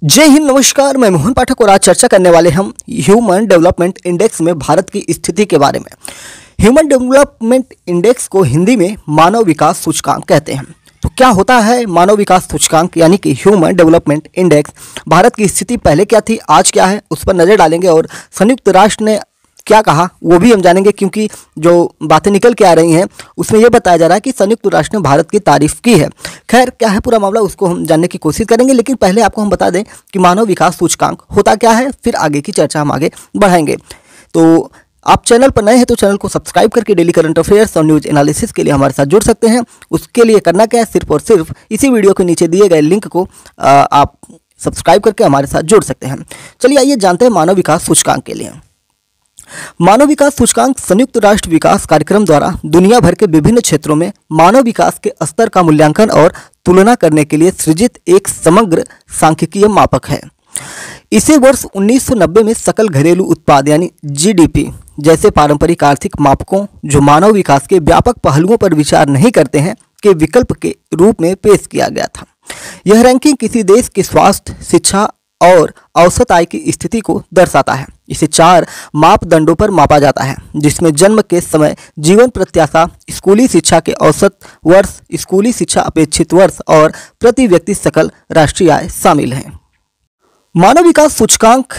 जय हिंद, नमस्कार। मैं मोहन पाठक और आज चर्चा करने वाले हम ह्यूमन डेवलपमेंट इंडेक्स में भारत की स्थिति के बारे में। ह्यूमन डेवलपमेंट इंडेक्स को हिंदी में मानव विकास सूचकांक कहते हैं। तो क्या होता है मानव विकास सूचकांक यानी कि ह्यूमन डेवलपमेंट इंडेक्स? भारत की स्थिति पहले क्या थी, आज क्या है, उस पर नज़र डालेंगे और संयुक्त राष्ट्र ने क्या कहा वो भी हम जानेंगे, क्योंकि जो बातें निकल के आ रही हैं उसमें यह बताया जा रहा है कि संयुक्त राष्ट्र ने भारत की तारीफ की है। खैर, क्या है पूरा मामला उसको हम जानने की कोशिश करेंगे, लेकिन पहले आपको हम बता दें कि मानव विकास सूचकांक होता क्या है, फिर आगे की चर्चा हम आगे बढ़ाएंगे। तो आप चैनल पर नए हैं तो चैनल को सब्सक्राइब करके डेली करंट अफेयर्स और न्यूज एनालिसिस के लिए हमारे साथ जुड़ सकते हैं। उसके लिए करना क्या है, सिर्फ और सिर्फ इसी वीडियो के नीचे दिए गए लिंक को आप सब्सक्राइब करके हमारे साथ जुड़ सकते हैं। चलिए आइए जानते हैं मानव विकास सूचकांक के लिए। मानव विकास सूचकांक संयुक्त राष्ट्र विकास कार्यक्रम द्वारा दुनिया भर के विभिन्न क्षेत्रों में मानव विकास के स्तर का मूल्यांकन और तुलना करने के लिए सृजित एक समग्र सांख्यिकीय मापक है। इसे वर्ष 1990 में सकल घरेलू उत्पाद यानी जीडीपी जैसे पारंपरिक आर्थिक मापकों जो मानव विकास के व्यापक पहलुओं पर विचार नहीं करते हैं के विकल्प के रूप में पेश किया गया था। यह रैंकिंग किसी देश के स्वास्थ्य, शिक्षा और औसत आय की स्थिति को दर्शाता है। इसे 4 मापदंडों पर मापा जाता है, जिसमें जन्म के समय, जीवन प्रत्याशा, स्कूली शिक्षा के औसत वर्ष, स्कूली शिक्षा अपेक्षित वर्ष और प्रति व्यक्ति सकल राष्ट्रीय आय शामिल हैं। मानव विकास सूचकांक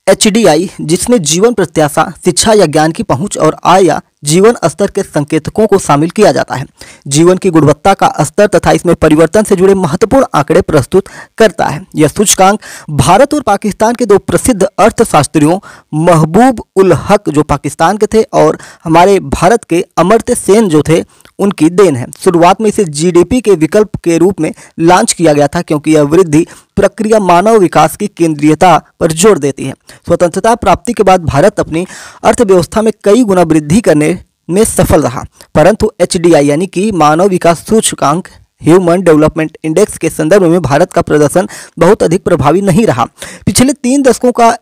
HDI, जिसमें जीवन प्रत्याशा, शिक्षा या ज्ञान की पहुंच और आय या जीवन स्तर के संकेतकों को शामिल किया जाता है, जीवन की गुणवत्ता का स्तर तथा इसमें परिवर्तन से जुड़े महत्वपूर्ण आंकड़े प्रस्तुत करता है। यह सूचकांक भारत और पाकिस्तान के 2 प्रसिद्ध अर्थशास्त्रियों महबूब उल हक जो पाकिस्तान के थे और हमारे भारत के अमर्त्य सेन जो थे उनकी देन है। शुरुआत में इसे जीडीपी के विकल्प के रूप में लॉन्च किया गया था, क्योंकि यह वृद्धि प्रक्रिया मानव विकास की केंद्रीयता पर जोर देती है। स्वतंत्रता प्राप्ति के बाद भारत अपनी अर्थव्यवस्था में कई गुना वृद्धि करने में सफल रहा, परंतु HDI यानी कि मानव विकास सूचकांक ह्यूमन डेवलपमेंट इंडेक्स के संदर्भ में भारत का प्रदर्शन बहुत अधिक प्रभावी नहीं रहा। पिछले 3 दशकों का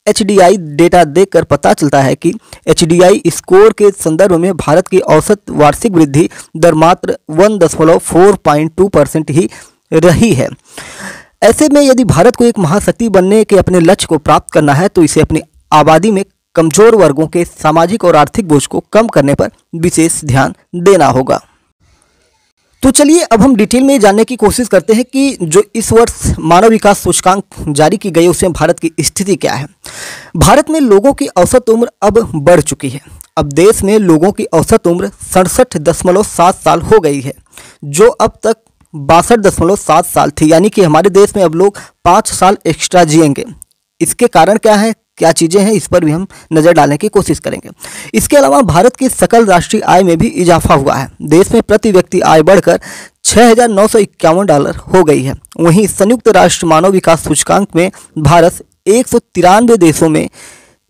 HDI डेटा देखकर पता चलता है कि HDI स्कोर के संदर्भ में भारत की औसत वार्षिक वृद्धि दर मात्र 1.4% ही रही है। ऐसे में यदि भारत को एक महाशक्ति बनने के अपने लक्ष्य को प्राप्त करना है तो इसे अपनी आबादी में कमजोर वर्गों के सामाजिक और आर्थिक बोझ को कम करने पर विशेष ध्यान देना होगा। तो चलिए अब हम डिटेल में जानने की कोशिश करते हैं कि जो इस वर्ष मानव विकास सूचकांक जारी की गई उसमें भारत की स्थिति क्या है। भारत में लोगों की औसत उम्र अब बढ़ चुकी है। अब देश में लोगों की औसत उम्र 67.7 साल हो गई है, जो अब तक 62.7 साल थी, यानी कि हमारे देश में अब लोग 5 साल एक्स्ट्रा जिएंगे। इसके कारण क्या है, क्या चीज़ें हैं, इस पर भी हम नज़र डालने की कोशिश करेंगे। इसके अलावा भारत की सकल राष्ट्रीय आय में भी इजाफा हुआ है। देश में प्रति व्यक्ति आय बढ़कर $6,951 हो गई है। वहीं संयुक्त राष्ट्र मानव विकास सूचकांक में भारत 193 देशों में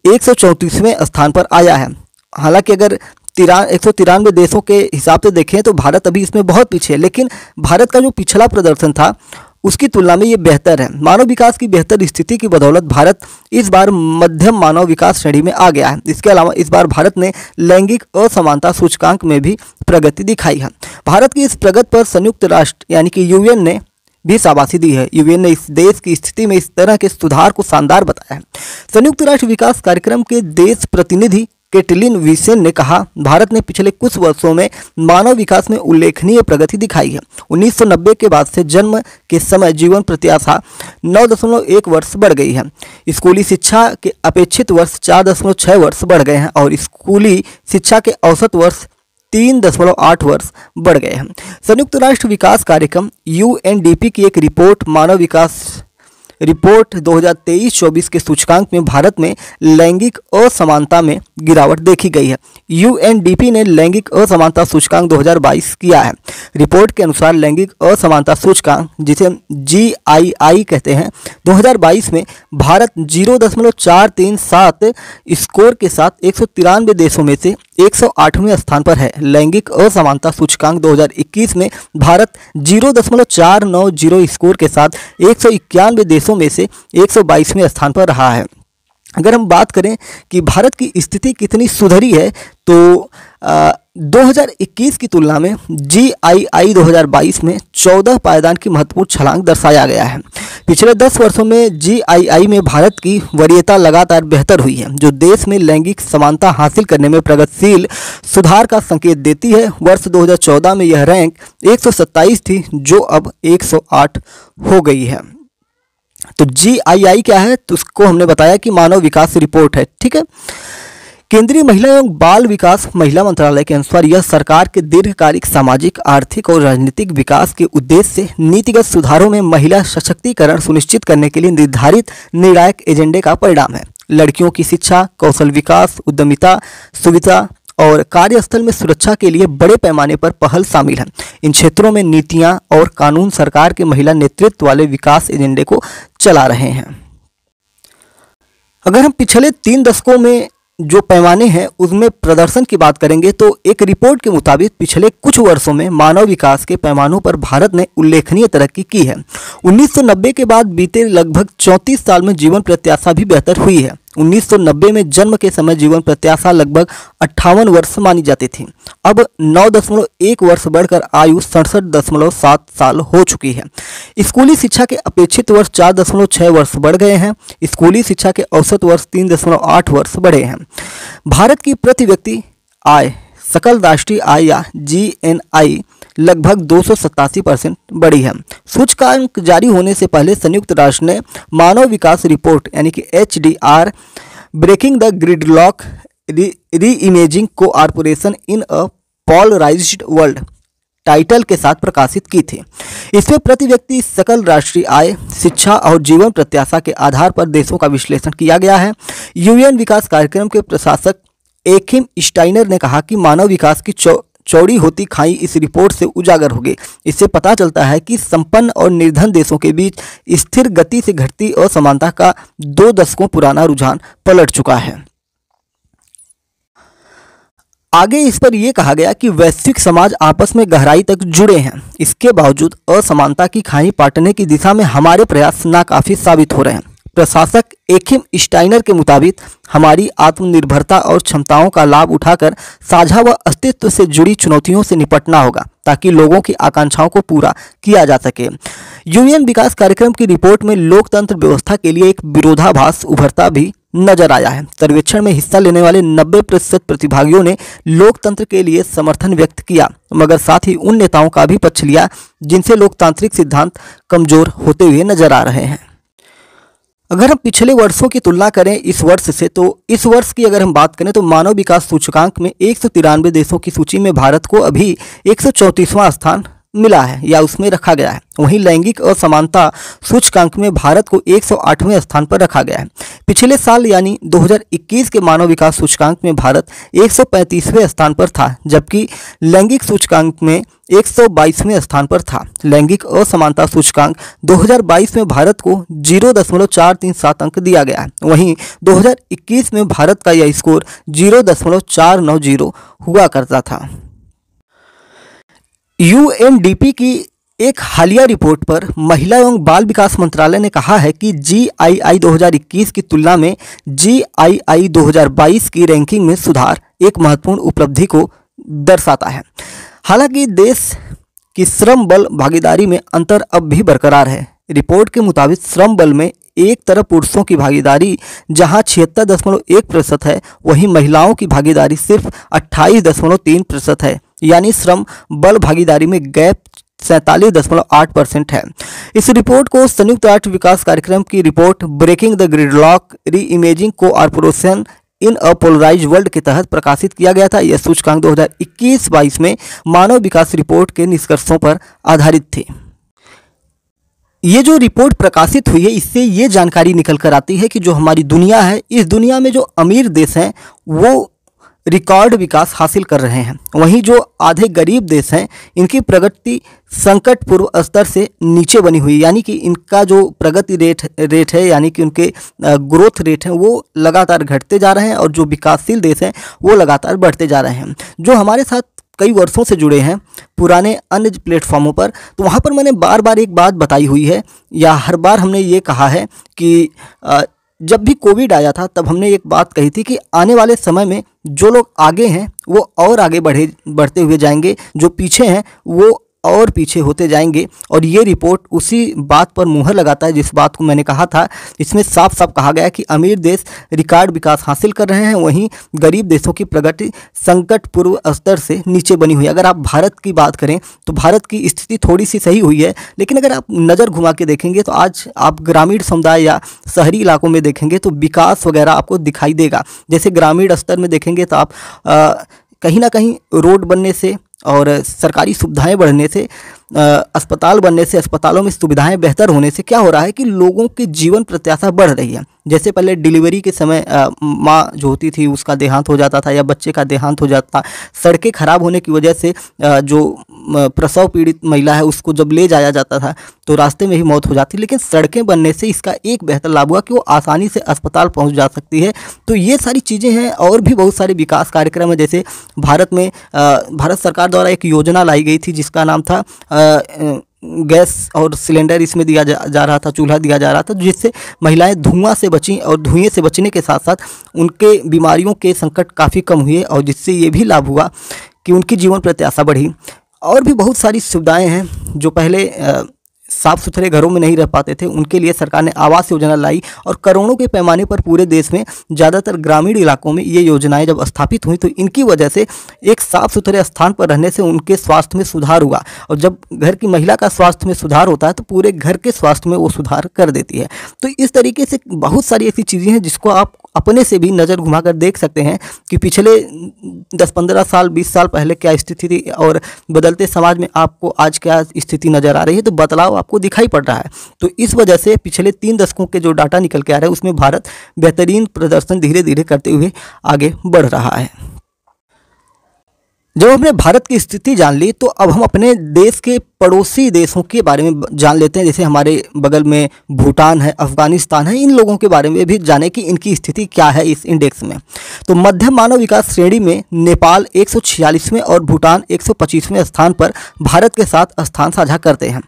134वें स्थान पर आया है। हालांकि अगर 193 देशों के हिसाब से देखें तो भारत अभी इसमें बहुत पीछे है, लेकिन भारत का जो पिछला प्रदर्शन था उसकी तुलना में ये बेहतर है। मानव विकास की बेहतर स्थिति की बदौलत भारत इस बार मध्यम मानव विकास श्रेणी में आ गया है। इसके अलावा इस बार भारत ने लैंगिक असमानता सूचकांक में भी प्रगति दिखाई है। भारत की इस प्रगति पर संयुक्त राष्ट्र यानी कि UN ने भी शाबाशी दी है। UN ने इस देश की स्थिति में इस तरह के सुधार को शानदार बताया है। संयुक्त राष्ट्र विकास कार्यक्रम के देश प्रतिनिधि केटलिन विसेन ने कहा, भारत ने पिछले कुछ वर्षों में मानव विकास में उल्लेखनीय प्रगति दिखाई है। 1990 के बाद से जन्म के समय जीवन प्रत्याशा 9.1 वर्ष बढ़ गई है। स्कूली शिक्षा के अपेक्षित वर्ष 4.6 वर्ष बढ़ गए हैं और स्कूली शिक्षा के औसत वर्ष 3.8 वर्ष बढ़ गए हैं। संयुक्त राष्ट्र विकास कार्यक्रम UNDP की एक रिपोर्ट मानव विकास रिपोर्ट 2023-24 के सूचकांक में भारत में लैंगिक असमानता में गिरावट देखी गई है। UNDP ने लैंगिक असमानता सूचकांक 2022 किया है। रिपोर्ट के अनुसार लैंगिक असमानता सूचकांक, जिसे GII कहते हैं, 2022 में भारत 0.437 स्कोर के साथ 193 देशों में से 108वें स्थान पर है। लैंगिक असमानता सूचकांक 2021 में भारत 0.490 स्कोर के साथ 191 देशों में से 122वें स्थान पर रहा है। अगर हम बात करें कि भारत की स्थिति कितनी सुधरी है, तो 2021 की तुलना में GII 2022 में 14 पायदान की महत्वपूर्ण छलांग दर्शाया गया है। पिछले 10 वर्षों में GII में भारत की वरीयता लगातार बेहतर हुई है, जो देश में लैंगिक समानता हासिल करने में प्रगतिशील सुधार का संकेत देती है। वर्ष 2014 में यह रैंक 127 थी, जो अब 108 हो गई है। तो GII क्या है, तो उसको हमने बताया कि मानव विकास रिपोर्ट है। ठीक है, केंद्रीय महिला एवं बाल विकास महिला मंत्रालय के अनुसार यह सरकार के दीर्घकालिक सामाजिक, आर्थिक और राजनीतिक विकास के उद्देश्य से नीतिगत सुधारों में महिला सशक्तिकरण सुनिश्चित करने के लिए निर्धारित निर्णायक एजेंडे का परिणाम है। लड़कियों की शिक्षा, कौशल विकास, उद्यमिता, सुविधा और कार्यस्थल में सुरक्षा के लिए बड़े पैमाने पर पहल शामिल है। इन क्षेत्रों में नीतियां और कानून सरकार के महिला नेतृत्व वाले विकास एजेंडे को चला रहे हैं। अगर हम पिछले 3 दशकों में जो पैमाने हैं उसमें प्रदर्शन की बात करेंगे, तो एक रिपोर्ट के मुताबिक पिछले कुछ वर्षों में मानव विकास के पैमानों पर भारत ने उल्लेखनीय तरक्की की है। 1990 के बाद बीते लगभग 34 साल में जीवन प्रत्याशा भी बेहतर हुई है। 1990 में जन्म के समय जीवन प्रत्याशा लगभग 58 वर्ष मानी जाती थी। अब 9.1 वर्ष बढ़कर आयु 67.7 साल हो चुकी है। स्कूली शिक्षा के अपेक्षित वर्ष 4.6 वर्ष बढ़ गए हैं। स्कूली शिक्षा के औसत वर्ष 3.8 वर्ष बढ़े हैं। भारत की प्रति व्यक्ति आय, सकल राष्ट्रीय आय या GNI लगभग 287% बढ़ी है। सूचकांक जारी होने से पहले संयुक्त राष्ट्र ने मानव विकास रिपोर्ट यानी कि HDR breaking the gridlock reimagining cooperation in a polarised world title के साथ प्रकाशित की थी। इसमें प्रति व्यक्ति सकल राष्ट्रीय आय, शिक्षा और जीवन प्रत्याशा के आधार पर देशों का विश्लेषण किया गया है। UN विकास कार्यक्रम के प्रशासक एकिम स्टाइनर ने कहा कि मानव विकास की चौड़ी होती खाई इस रिपोर्ट से उजागर होगी। इससे पता चलता है कि संपन्न और निर्धन देशों के बीच स्थिर गति से घटती असमानता का 2 दशकों पुराना रुझान पलट चुका है। आगे इस पर यह कहा गया कि वैश्विक समाज आपस में गहराई तक जुड़े हैं। इसके बावजूद असमानता की खाई पाटने की दिशा में हमारे प्रयास नाकाफी साबित हो रहे हैं। प्रशासक एकिम स्टाइनर के मुताबिक हमारी आत्मनिर्भरता और क्षमताओं का लाभ उठाकर साझा व अस्तित्व से जुड़ी चुनौतियों से निपटना होगा, ताकि लोगों की आकांक्षाओं को पूरा किया जा सके। UN विकास कार्यक्रम की रिपोर्ट में लोकतंत्र व्यवस्था के लिए एक विरोधाभास उभरता भी नजर आया है। सर्वेक्षण में हिस्सा लेने वाले 90% प्रतिभागियों ने लोकतंत्र के लिए समर्थन व्यक्त किया, मगर साथ ही उन नेताओं का भी पक्ष लिया जिनसे लोकतांत्रिक सिद्धांत कमजोर होते हुए नजर आ रहे हैं। अगर हम पिछले वर्षों की तुलना करें इस वर्ष से, तो इस वर्ष की अगर हम बात करें तो मानव विकास सूचकांक में 193 देशों की सूची में भारत को अभी 134वां स्थान मिला है या उसमें रखा गया है। वहीं लैंगिक असमानता सूचकांक में भारत को 108वें स्थान पर रखा गया है। पिछले साल यानी 2021 के मानव विकास सूचकांक में भारत 135वें स्थान पर था, जबकि लैंगिक सूचकांक में 122वें स्थान पर था। लैंगिक असमानता सूचकांक 2022 में भारत को 0.437 अंक दिया गया है। वहीं 2021 में भारत का यह स्कोर 0.490 हुआ करता था। UNDP की एक हालिया रिपोर्ट पर महिला एवं बाल विकास मंत्रालय ने कहा है कि GII 2021 की तुलना में GII 2022 की रैंकिंग में सुधार एक महत्वपूर्ण उपलब्धि को दर्शाता है। हालांकि देश की श्रम बल भागीदारी में अंतर अब भी बरकरार है। रिपोर्ट के मुताबिक श्रम बल में एक तरफ पुरुषों की भागीदारी जहां 76.1% है, वहीं महिलाओं की भागीदारी सिर्फ 28.3% है, यानी श्रम बल भागीदारी में गैप 47.8% है। इस रिपोर्ट को संयुक्त राष्ट्र विकास कार्यक्रम की report breaking the gridlock reimagining cooperation in a polarised world के तहत प्रकाशित किया गया था। यह सूचकांक 2021-22 में मानव विकास रिपोर्ट के निष्कर्षों पर आधारित थी। ये जो रिपोर्ट प्रकाशित हुई है, इससे ये जानकारी निकल कर आती है कि जो हमारी दुनिया है, इस दुनिया में जो अमीर देश हैं वो रिकॉर्ड विकास हासिल कर रहे हैं, वहीं जो आधे गरीब देश हैं इनकी प्रगति संकट पूर्व स्तर से नीचे बनी हुई, यानी कि इनका जो प्रगति रेट है यानी कि उनके ग्रोथ रेट हैं वो लगातार घटते जा रहे हैं, और जो विकासशील देश हैं वो लगातार बढ़ते जा रहे हैं। जो हमारे साथ कई वर्षों से जुड़े हैं पुराने अन्य प्लेटफॉर्मों पर, तो वहाँ पर मैंने बार बार एक बात बताई हुई है, या हर बार हमने ये कहा है कि जब भी कोविड आया था तब हमने एक बात कही थी कि आने वाले समय में जो लोग आगे हैं वो और आगे बढ़ते हुए जाएंगे, जो पीछे हैं वो और पीछे होते जाएंगे। और ये रिपोर्ट उसी बात पर मुहर लगाता है जिस बात को मैंने कहा था। इसमें साफ साफ कहा गया कि अमीर देश रिकॉर्ड विकास हासिल कर रहे हैं, वहीं गरीब देशों की प्रगति संकट पूर्व स्तर से नीचे बनी हुई है। अगर आप भारत की बात करें तो भारत की स्थिति थोड़ी सी सही हुई है, लेकिन अगर आप नज़र घुमा के देखेंगे तो आज आप ग्रामीण समुदाय या शहरी इलाकों में देखेंगे तो विकास वगैरह आपको दिखाई देगा। जैसे ग्रामीण स्तर में देखेंगे तो आप कहीं ना कहीं रोड बनने से और सरकारी सुविधाएं बढ़ने से, अस्पताल बनने से, अस्पतालों में सुविधाएं बेहतर होने से क्या हो रहा है कि लोगों की जीवन प्रत्याशा बढ़ रही है। जैसे पहले डिलीवरी के समय माँ जो होती थी उसका देहांत हो जाता था या बच्चे का देहांत हो जाता, सड़कें खराब होने की वजह से जो प्रसव पीड़ित महिला है उसको जब ले जाया जाता था तो रास्ते में ही मौत हो जाती। लेकिन सड़कें बनने से इसका एक बेहतर लाभ हुआ कि वो आसानी से अस्पताल पहुँच जा सकती है। तो ये सारी चीज़ें हैं और भी बहुत सारे विकास कार्यक्रम है। जैसे भारत में भारत सरकार द्वारा एक योजना लाई गई थी जिसका नाम था गैस और सिलेंडर इसमें दिया जा रहा था, चूल्हा दिया जा रहा था, जिससे महिलाएं धुआं से बचीं और धुएं से बचने के साथ साथ उनके बीमारियों के संकट काफ़ी कम हुए और जिससे ये भी लाभ हुआ कि उनकी जीवन प्रत्याशा बढ़ी। और भी बहुत सारी सुविधाएं हैं जो पहले साफ़ सुथरे घरों में नहीं रह पाते थे, उनके लिए सरकार ने आवास योजना लाई और करोड़ों के पैमाने पर पूरे देश में ज़्यादातर ग्रामीण इलाकों में ये योजनाएं जब स्थापित हुई तो इनकी वजह से एक साफ़ सुथरे स्थान पर रहने से उनके स्वास्थ्य में सुधार हुआ। और जब घर की महिला का स्वास्थ्य में सुधार होता है तो पूरे घर के स्वास्थ्य में वो सुधार कर देती है। तो इस तरीके से बहुत सारी ऐसी चीज़ें हैं जिसको आप अपने से भी नज़र घुमाकर देख सकते हैं कि पिछले 10-15 साल 20 साल पहले क्या स्थिति थी और बदलते समाज में आपको आज क्या स्थिति नज़र आ रही है। तो बदलाव आपको दिखाई पड़ रहा है। तो इस वजह से पिछले 3 दशकों के जो डाटा निकल के आ रहे हैं उसमें भारत बेहतरीन प्रदर्शन धीरे धीरे करते हुए आगे बढ़ रहा है। जब हमने भारत की स्थिति जान ली तो अब हम अपने देश के पड़ोसी देशों के बारे में जान लेते हैं। जैसे हमारे बगल में भूटान है, अफगानिस्तान है, इन लोगों के बारे में भी जाने कि इनकी स्थिति क्या है इस इंडेक्स में। तो मध्यम मानव विकास श्रेणी में नेपाल 146वें और भूटान 125वें स्थान पर भारत के साथ स्थान साझा करते हैं।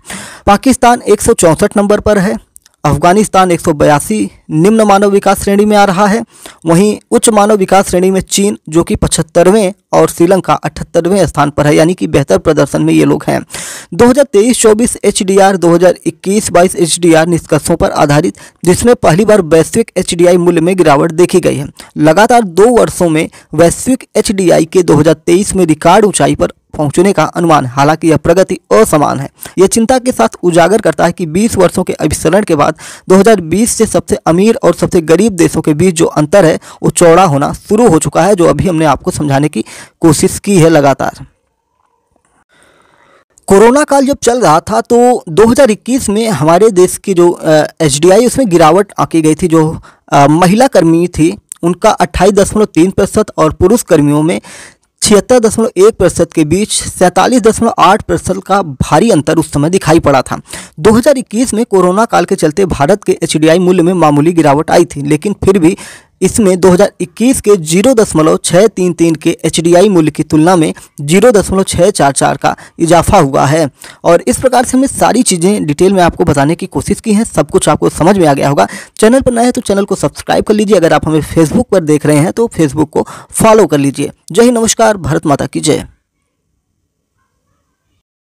पाकिस्तान 164 नंबर पर है। अफगानिस्तान 182 निम्न मानव विकास श्रेणी में आ रहा है। वहीं उच्च मानव विकास श्रेणी में चीन जो कि 75वें और श्रीलंका 78वें स्थान पर है, यानी कि बेहतर प्रदर्शन में ये लोग हैं। 2023-24 HDR 2021-22 HDR निष्कर्षों पर आधारित, जिसमें पहली बार वैश्विक HDI मूल्य में गिरावट देखी गई है। लगातार 2 वर्षों में वैश्विक HDI के 2023 में रिकॉर्ड ऊंचाई पर पहुंचने का अनुमान, हालांकि यह प्रगति असमान है। यह चिंता के साथ उजागर करता है कि 20 वर्षों के अभिसरण के बाद 2020 से सबसे अमीर और सबसे गरीब देशों के बीच जो अंतर है वो चौड़ा होना शुरू हो चुका है, जो अभी हमने आपको समझाने की कोशिश की है लगातार। कोरोना काल जब चल रहा था तो 2021 में हमारे देश की जो HDI उसमें गिरावट आकी गई थी। जो महिला कर्मी थी उनका 28.3% और पुरुष कर्मियों में 76.1% के बीच 47.8% का भारी अंतर उस समय दिखाई पड़ा था। 2021 में कोरोना काल के चलते भारत के HDI मूल्य में मामूली गिरावट आई थी, लेकिन फिर भी इसमें 2021 के 0.633 के HDI मूल्य की तुलना में 0.644 का इजाफा हुआ है। और इस प्रकार से हमने सारी चीज़ें डिटेल में आपको बताने की कोशिश की हैं। सब कुछ आपको समझ में आ गया होगा। चैनल पर नए हैं तो चैनल को सब्सक्राइब कर लीजिए। अगर आप हमें फेसबुक पर देख रहे हैं तो फेसबुक को फॉलो कर लीजिए। जय हिंद, नमस्कार, भारत माता की जय।